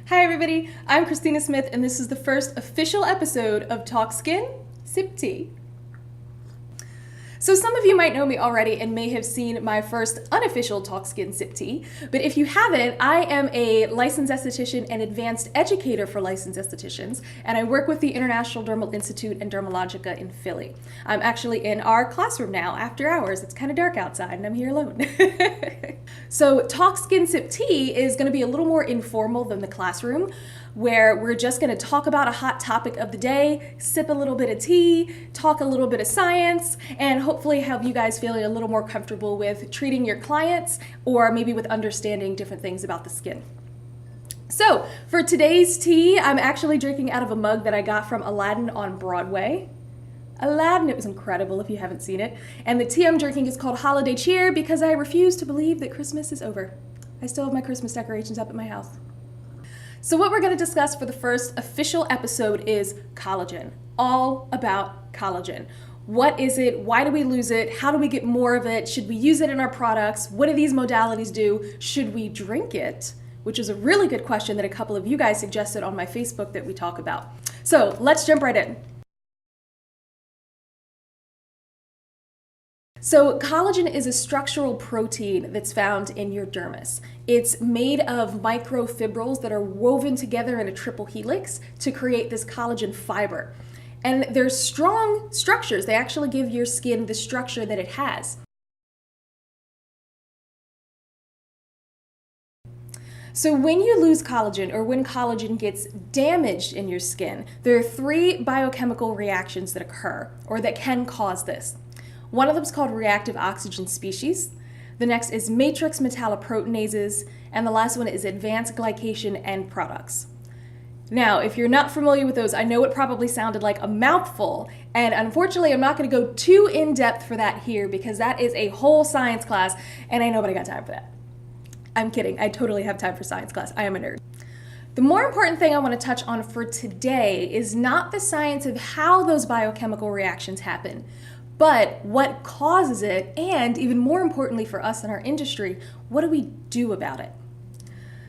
Hi everybody, I'm Christina Smith and this is the first official episode of Talk Skin, Sip Tea. So some of you might know me already and may have seen my first unofficial Talk Skin Sip Tea, but if you haven't, I am a licensed esthetician and advanced educator for licensed estheticians, and I work with the International Dermal Institute and Dermalogica in Philly. I'm actually in our classroom now after hours. It's kind of dark outside and I'm here alone. So Talk Skin Sip Tea is going to be a little more informal than the classroom, where we're just going to talk about a hot topic of the day, sip a little bit of tea, talk a little bit of science, and hopefully have you guys feeling a little more comfortable with treating your clients or maybe with understanding different things about the skin. So for today's tea, I'm actually drinking out of a mug that I got from Aladdin on Broadway. Aladdin, it was incredible if you haven't seen it. And the tea I'm drinking is called Holiday Cheer because I refuse to believe that Christmas is over. I still have my Christmas decorations up at my house. So what we're going to discuss for the first official episode is collagen. All about collagen. What is it? Why do we lose it? How do we get more of it? Should we use it in our products? What do these modalities do? Should we drink it? Which is a really good question that a couple of you guys suggested on my Facebook that we talk about. So let's jump right in. So collagen is a structural protein that's found in your dermis. It's made of microfibrils that are woven together in a triple helix to create this collagen fiber. And they're strong structures. They actually give your skin the structure that it has. So when you lose collagen or when collagen gets damaged in your skin, there are three biochemical reactions that occur or that can cause this. One of them is called reactive oxygen species. The next is matrix metalloproteinases, and the last one is advanced glycation end products. Now, if you're not familiar with those, I know it probably sounded like a mouthful, and unfortunately I'm not going to go too in-depth for that here because that is a whole science class, and ain't nobody got time for that. I'm kidding, I totally have time for science class. I am a nerd. The more important thing I want to touch on for today is not the science of how those biochemical reactions happen, but what causes it, and even more importantly for us in our industry, what do we do about it?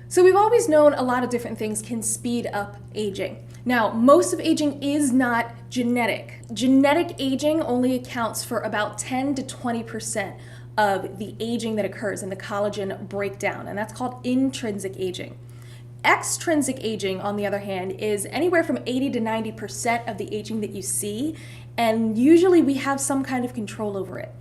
So we've always known a lot of different things can speed up aging. Now, most of aging is not genetic. Genetic aging only accounts for about 10 to 20% of the aging that occurs in the collagen breakdown, and that's called intrinsic aging. Extrinsic aging, on the other hand, is anywhere from 80 to 90% of the aging that you see, and usually we have some kind of control over it.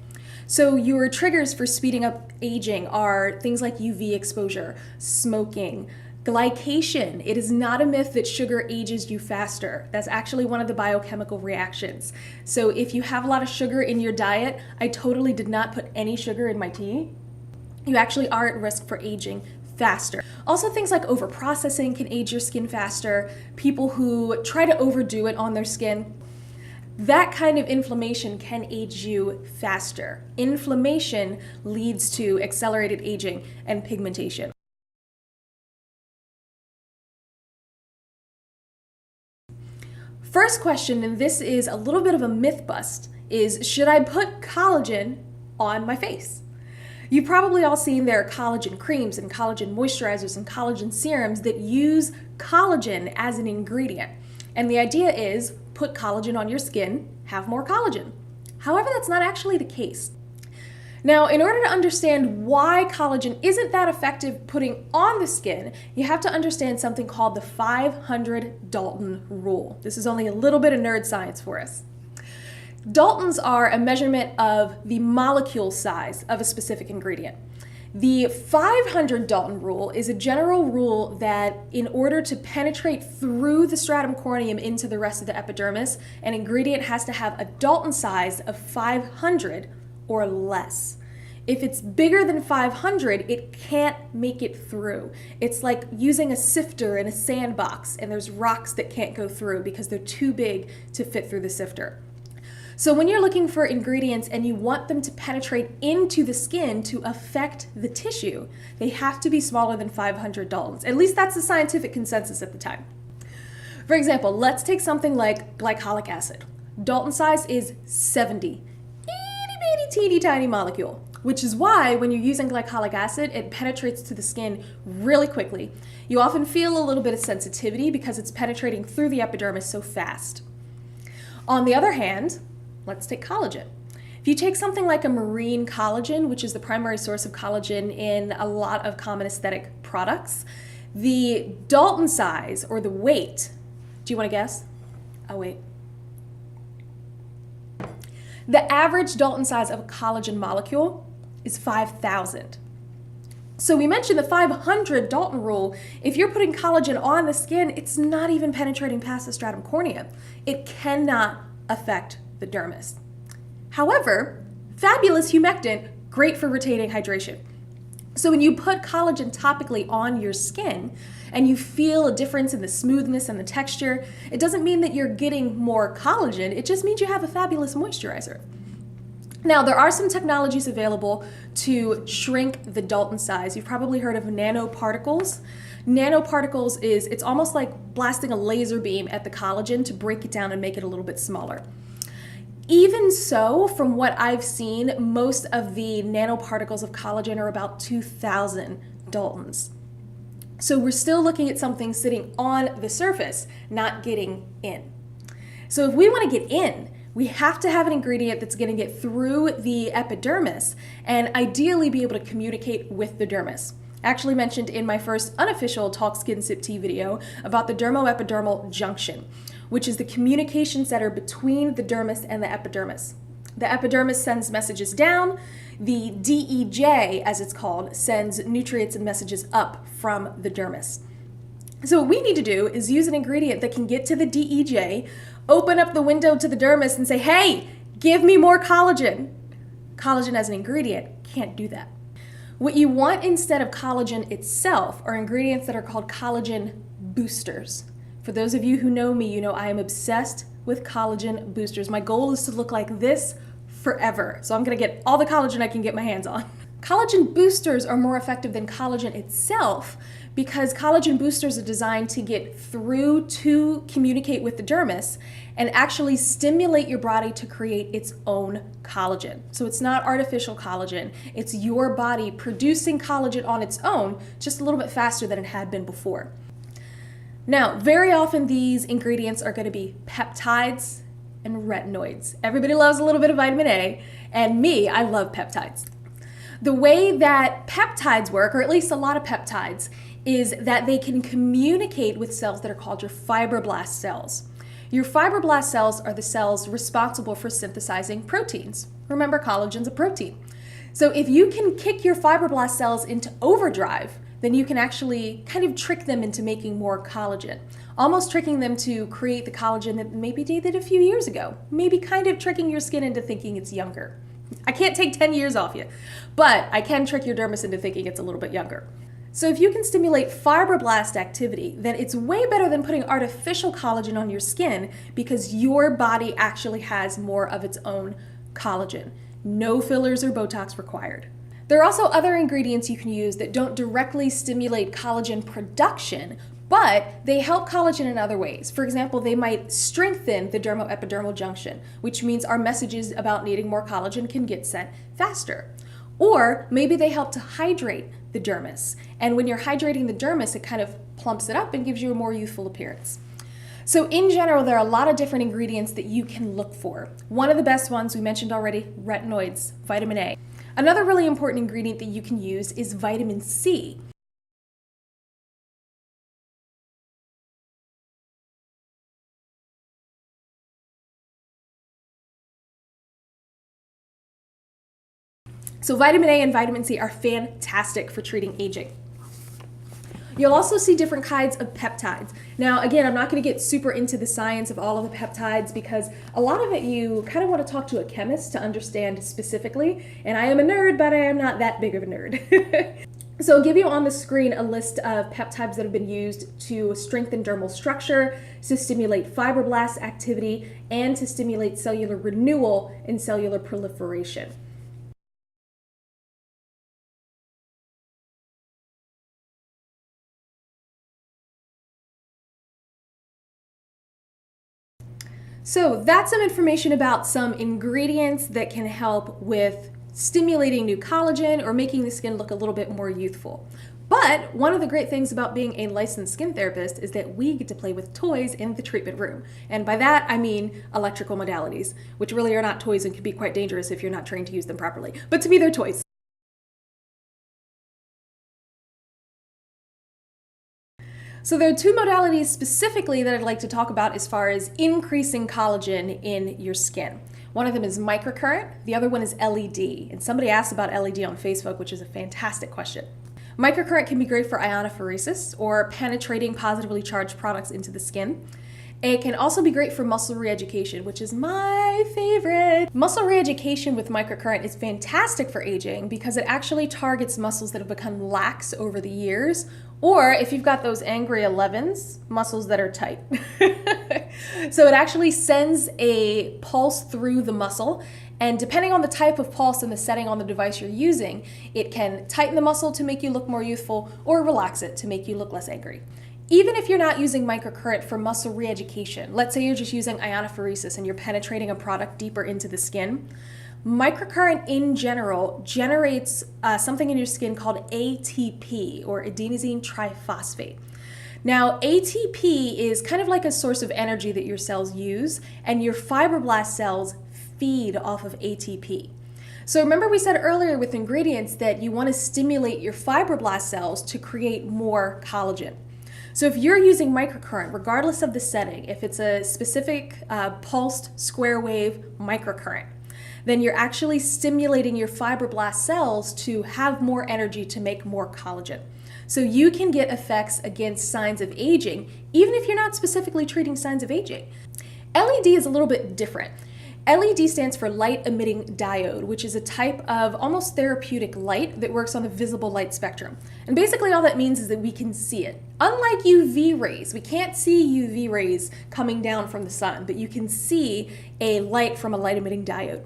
So your triggers for speeding up aging are things like UV exposure, smoking, glycation. It is not a myth that sugar ages you faster. That's actually one of the biochemical reactions. So if you have a lot of sugar in your diet, I totally did not put any sugar in my tea, you actually are at risk for aging faster. Also, things like overprocessing can age your skin faster. People who try to overdo it on their skin, that kind of inflammation can age you faster. Inflammation leads to accelerated aging and pigmentation. First question, and this is a little bit of a myth bust, is should I put collagen on my face? You've probably all seen there are collagen creams and collagen moisturizers and collagen serums that use collagen as an ingredient. And the idea is put collagen on your skin, have more collagen. However, that's not actually the case. Now, in order to understand why collagen isn't that effective putting on the skin, you have to understand something called the 500 Dalton rule. This is only a little bit of nerd science for us. Daltons are a measurement of the molecule size of a specific ingredient. The 500 Dalton rule is a general rule that in order to penetrate through the stratum corneum into the rest of the epidermis, an ingredient has to have a Dalton size of 500 or less. If it's bigger than 500, it can't make it through. It's like using a sifter in a sandbox and there's rocks that can't go through because they're too big to fit through the sifter. So when you're looking for ingredients and you want them to penetrate into the skin to affect the tissue, they have to be smaller than 500 Daltons. At least that's the scientific consensus at the time. For example, let's take something like glycolic acid. Dalton size is 70. Itty bitty teeny tiny molecule. which is why when you're using glycolic acid, it penetrates to the skin really quickly. You often feel a little bit of sensitivity because it's penetrating through the epidermis so fast. On the other hand, let's take collagen. If you take something like a marine collagen, which is the primary source of collagen in a lot of common aesthetic products, the Dalton size or the weight, do you want to guess? Oh, wait. The average Dalton size of a collagen molecule is 5,000. So we mentioned the 500 Dalton rule. If you're putting collagen on the skin, it's not even penetrating past the stratum corneum. It cannot affect the dermis. However, fabulous humectant, great for retaining hydration. So when you put collagen topically on your skin and you feel a difference in the smoothness and the texture, it doesn't mean that you're getting more collagen, it just means you have a fabulous moisturizer. Now, there are some technologies available to shrink the Dalton size. You've probably heard of nanoparticles. Nanoparticles it's almost like blasting a laser beam at the collagen to break it down and make it a little bit smaller. Even so, from what I've seen, most of the nanoparticles of collagen are about 2,000 Daltons. So we're still looking at something sitting on the surface, not getting in. So if we want to get in, we have to have an ingredient that's going to get through the epidermis and ideally be able to communicate with the dermis. I actually mentioned in my first unofficial Talk Skin Sip Tea video about the dermo-epidermal junction, which is the communication center between the dermis and the epidermis. The epidermis sends messages down. The DEJ, as it's called, sends nutrients and messages up from the dermis. So what we need to do is use an ingredient that can get to the DEJ, open up the window to the dermis and say, hey, give me more collagen. Collagen as an ingredient can't do that. What you want instead of collagen itself are ingredients that are called collagen boosters. For those of you who know me, you know I am obsessed with collagen boosters. My goal is to look like this forever. So I'm gonna get all the collagen I can get my hands on. Collagen boosters are more effective than collagen itself because collagen boosters are designed to get through to communicate with the dermis and actually stimulate your body to create its own collagen. So it's not artificial collagen, it's your body producing collagen on its own, just a little bit faster than it had been before. Now, very often these ingredients are going to be peptides and retinoids. Everybody loves a little bit of vitamin A, and me, I love peptides. The way that peptides work, or at least a lot of peptides, is that they can communicate with cells that are called your fibroblast cells. Your fibroblast cells are the cells responsible for synthesizing proteins. Remember, collagen's a protein. So if you can kick your fibroblast cells into overdrive, then you can actually kind of trick them into making more collagen, almost tricking them to create the collagen that maybe they did a few years ago, maybe kind of tricking your skin into thinking it's younger. I can't take 10 years off you, but I can trick your dermis into thinking it's a little bit younger. So if you can stimulate fibroblast activity, then it's way better than putting artificial collagen on your skin because your body actually has more of its own collagen. No fillers or Botox required. There are also other ingredients you can use that don't directly stimulate collagen production, but they help collagen in other ways. For example, they might strengthen the dermo-epidermal junction, which means our messages about needing more collagen can get sent faster. Or maybe they help to hydrate the dermis. And when you're hydrating the dermis, it kind of plumps it up and gives you a more youthful appearance. So in general, there are a lot of different ingredients that you can look for. One of the best ones we mentioned already, retinoids, vitamin A. Another really important ingredient that you can use is vitamin C. So vitamin A and vitamin C are fantastic for treating aging. You'll also see different kinds of peptides. Now, again, I'm not going to get super into the science of all of the peptides because a lot of it you kind of want to talk to a chemist to understand specifically, and I am a nerd, but I am not that big of a nerd. So I'll give you on the screen a list of peptides that have been used to strengthen dermal structure, to stimulate fibroblast activity, and to stimulate cellular renewal and cellular proliferation. So that's some information about some ingredients that can help with stimulating new collagen or making the skin look a little bit more youthful. But one of the great things about being a licensed skin therapist is that we get to play with toys in the treatment room. And by that, I mean electrical modalities, which really are not toys and can be quite dangerous if you're not trained to use them properly. But to me, they're toys. So there are two modalities specifically that I'd like to talk about as far as increasing collagen in your skin. One of them is microcurrent, the other one is LED. And somebody asked about LED on Facebook, which is a fantastic question. Microcurrent can be great for ionophoresis or penetrating positively charged products into the skin. It can also be great for muscle reeducation, which is my favorite. Muscle reeducation with microcurrent is fantastic for aging because it actually targets muscles that have become lax over the years, or if you've got those angry 11s, muscles that are tight. So it actually sends a pulse through the muscle, and depending on the type of pulse and the setting on the device you're using, it can tighten the muscle to make you look more youthful or relax it to make you look less angry. Even if you're not using microcurrent for muscle reeducation, let's say you're just using ionophoresis and you're penetrating a product deeper into the skin, microcurrent in general generates something in your skin called ATP, or adenosine triphosphate. Now, ATP is kind of like a source of energy that your cells use, and your fibroblast cells feed off of ATP. So remember we said earlier with ingredients that you want to stimulate your fibroblast cells to create more collagen. So if you're using microcurrent, regardless of the setting, if it's a specific pulsed square wave microcurrent, then you're actually stimulating your fibroblast cells to have more energy to make more collagen. So you can get effects against signs of aging, even if you're not specifically treating signs of aging. LED is a little bit different. LED stands for light emitting diode, which is a type of almost therapeutic light that works on the visible light spectrum. And basically all that means is that we can see it. Unlike UV rays, we can't see UV rays coming down from the sun, but you can see a light from a light emitting diode.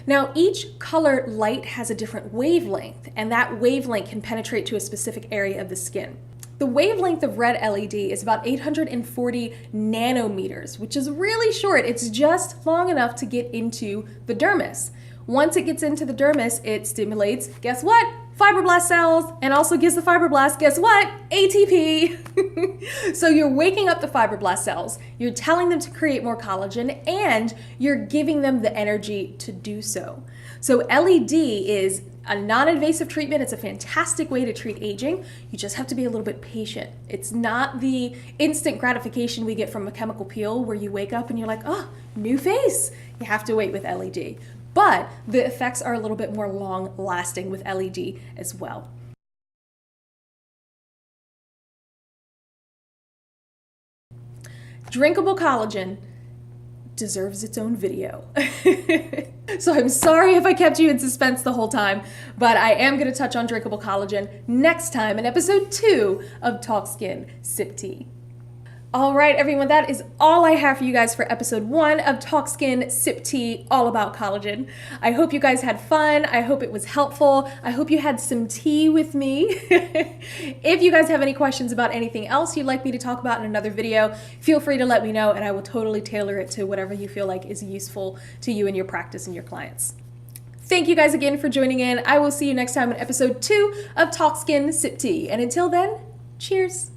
Now, each color light has a different wavelength, and that wavelength can penetrate to a specific area of the skin. The wavelength of red LED is about 840 nanometers, which is really short. It's just long enough to get into the dermis. Once it gets into the dermis, it stimulates, guess what? Fibroblast cells, and also gives the fibroblast, guess what? ATP. So you're waking up the fibroblast cells, you're telling them to create more collagen, and you're giving them the energy to do so. So LED is a non-invasive treatment. It's a fantastic way to treat aging. You just have to be a little bit patient. It's not the instant gratification we get from a chemical peel where you wake up and you're like, oh, new face. You have to wait with LED. But the effects are a little bit more long-lasting with LED as well. Drinkable collagen deserves its own video. So I'm sorry if I kept you in suspense the whole time, but I am going to touch on drinkable collagen next time in episode 2 of Talk Skin Sip Tea. All right, everyone, that is all I have for you guys for episode 1 of Talk Skin Sip Tea, all about collagen. I hope you guys had fun. I hope it was helpful. I hope you had some tea with me. If you guys have any questions about anything else you'd like me to talk about in another video, feel free to let me know, and I will totally tailor it to whatever you feel like is useful to you in your practice and your clients. Thank you guys again for joining in. I will see you next time in episode 2 of Talk Skin Sip Tea. And until then, cheers.